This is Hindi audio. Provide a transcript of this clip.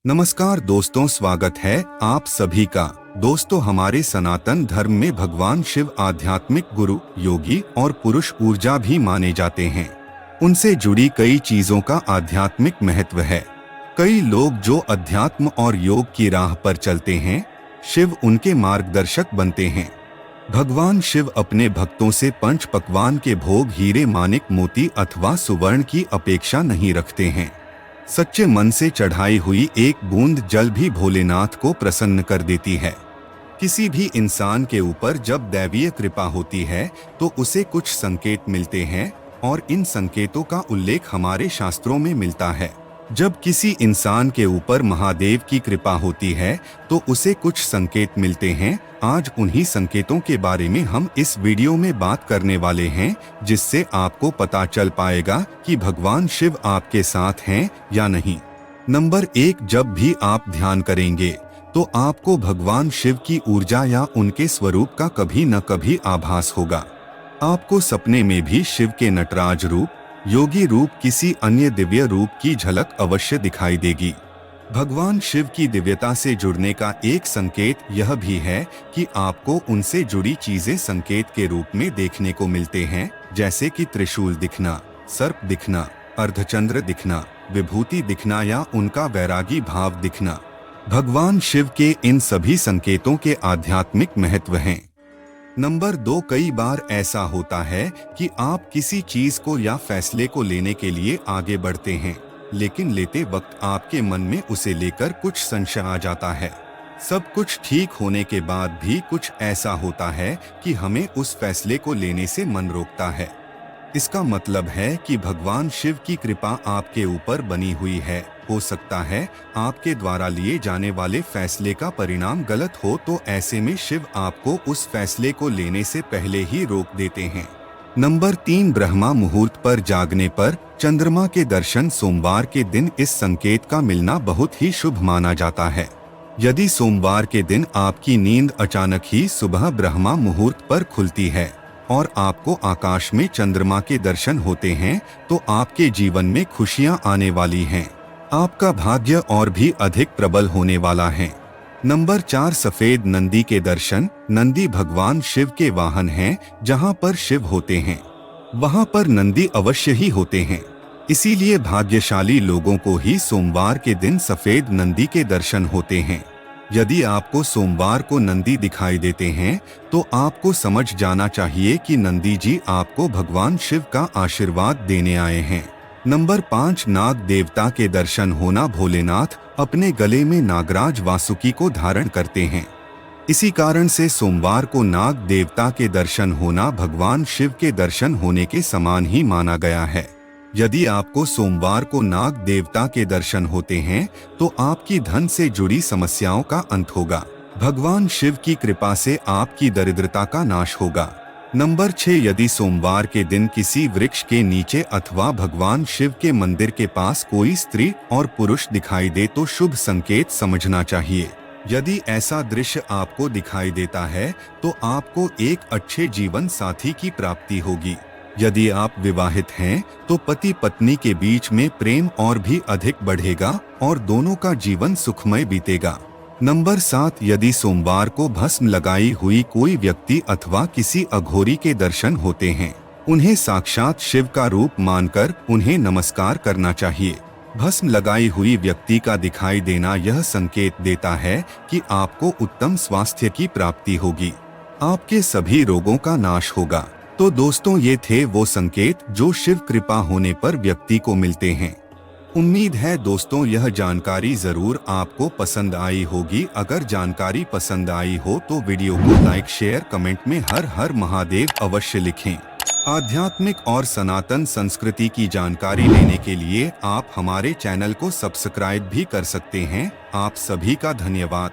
नमस्कार दोस्तों, स्वागत है आप सभी का। दोस्तों, हमारे सनातन धर्म में भगवान शिव आध्यात्मिक गुरु, योगी और पुरुष ऊर्जा भी माने जाते हैं। उनसे जुड़ी कई चीजों का आध्यात्मिक महत्व है। कई लोग जो अध्यात्म और योग की राह पर चलते हैं, शिव उनके मार्गदर्शक बनते हैं। भगवान शिव अपने भक्तों से पंच पकवान के भोग, हीरे, मानिक, मोती अथवा सुवर्ण की अपेक्षा नहीं रखते हैं। सच्चे मन से चढ़ाई हुई एक बूंद जल भी भोलेनाथ को प्रसन्न कर देती है। किसी भी इंसान के ऊपर जब दैवीय कृपा होती है तो उसे कुछ संकेत मिलते हैं और इन संकेतों का उल्लेख हमारे शास्त्रों में मिलता है। जब किसी इंसान के ऊपर महादेव की कृपा होती है तो उसे कुछ संकेत मिलते हैं। आज उन्हीं संकेतों के बारे में हम इस वीडियो में बात करने वाले हैं, जिससे आपको पता चल पाएगा कि भगवान शिव आपके साथ हैं या नहीं। नंबर 1, जब भी आप ध्यान करेंगे तो आपको भगवान शिव की ऊर्जा या उनके स्वरूप का कभी न कभी आभास होगा। आपको सपने में भी शिव के नटराज रूप, योगी रूप, किसी अन्य दिव्य रूप की झलक अवश्य दिखाई देगी। भगवान शिव की दिव्यता से जुड़ने का एक संकेत यह भी है कि आपको उनसे जुड़ी चीजें संकेत के रूप में देखने को मिलते हैं, जैसे कि त्रिशूल दिखना, सर्प दिखना, अर्धचंद्र दिखना, विभूति दिखना या उनका वैरागी भाव दिखना। भगवान शिव के इन सभी संकेतों के आध्यात्मिक महत्व हैं। नंबर 2, कई बार ऐसा होता है कि आप किसी चीज को या फैसले को लेने के लिए आगे बढ़ते हैं, लेकिन लेते वक्त आपके मन में उसे लेकर कुछ संशय आ जाता है। सब कुछ ठीक होने के बाद भी कुछ ऐसा होता है कि हमें उस फैसले को लेने से मन रोकता है। इसका मतलब है कि भगवान शिव की कृपा आपके ऊपर बनी हुई है। हो सकता है आपके द्वारा लिए जाने वाले फैसले का परिणाम गलत हो, तो ऐसे में शिव आपको उस फैसले को लेने से पहले ही रोक देते हैं। नंबर 3, ब्रह्मा मुहूर्त पर जागने पर चंद्रमा के दर्शन। सोमवार के दिन इस संकेत का मिलना बहुत ही शुभ माना जाता है। यदि सोमवार के दिन आपकी नींद अचानक ही सुबह ब्रह्मा मुहूर्त पर खुलती है और आपको आकाश में चंद्रमा के दर्शन होते हैं, तो आपके जीवन में खुशियां आने वाली हैं। आपका भाग्य और भी अधिक प्रबल होने वाला है। नंबर 4, सफेद नंदी के दर्शन। नंदी भगवान शिव के वाहन हैं। जहां पर शिव होते हैं वहां पर नंदी अवश्य ही होते हैं। इसीलिए भाग्यशाली लोगों को ही सोमवार के दिन सफेद नंदी के दर्शन होते हैं। यदि आपको सोमवार को नंदी दिखाई देते हैं तो आपको समझ जाना चाहिए कि नंदी जी आपको भगवान शिव का आशीर्वाद देने आए हैं। नंबर 5, नाग देवता के दर्शन होना। भोलेनाथ अपने गले में नागराज वासुकी को धारण करते हैं। इसी कारण से सोमवार को नाग देवता के दर्शन होना भगवान शिव के दर्शन होने के समान ही माना गया है। यदि आपको सोमवार को नाग देवता के दर्शन होते हैं तो आपकी धन से जुड़ी समस्याओं का अंत होगा। भगवान शिव की कृपा से आपकी दरिद्रता का नाश होगा। नंबर 6, यदि सोमवार के दिन किसी वृक्ष के नीचे अथवा भगवान शिव के मंदिर के पास कोई स्त्री और पुरुष दिखाई दे तो शुभ संकेत समझना चाहिए। यदि ऐसा दृश्य आपको दिखाई देता है तो आपको एक अच्छे जीवन साथी की प्राप्ति होगी। यदि आप विवाहित हैं तो पति पत्नी के बीच में प्रेम और भी अधिक बढ़ेगा और दोनों का जीवन सुखमय बीतेगा। नंबर 7, यदि सोमवार को भस्म लगाई हुई कोई व्यक्ति अथवा किसी अघोरी के दर्शन होते हैं, उन्हें साक्षात शिव का रूप मानकर उन्हें नमस्कार करना चाहिए। भस्म लगाई हुई व्यक्ति का दिखाई देना यह संकेत देता है कि आपको उत्तम स्वास्थ्य की प्राप्ति होगी। आपके सभी रोगों का नाश होगा। तो दोस्तों, ये थे वो संकेत जो शिव कृपा होने पर व्यक्ति को मिलते हैं। उम्मीद है दोस्तों यह जानकारी जरूर आपको पसंद आई होगी। अगर जानकारी पसंद आई हो तो वीडियो को लाइक, शेयर, कमेंट में हर हर महादेव अवश्य लिखें। आध्यात्मिक और सनातन संस्कृति की जानकारी लेने के लिए आप हमारे चैनल को सब्सक्राइब भी कर सकते हैं। आप सभी का धन्यवाद।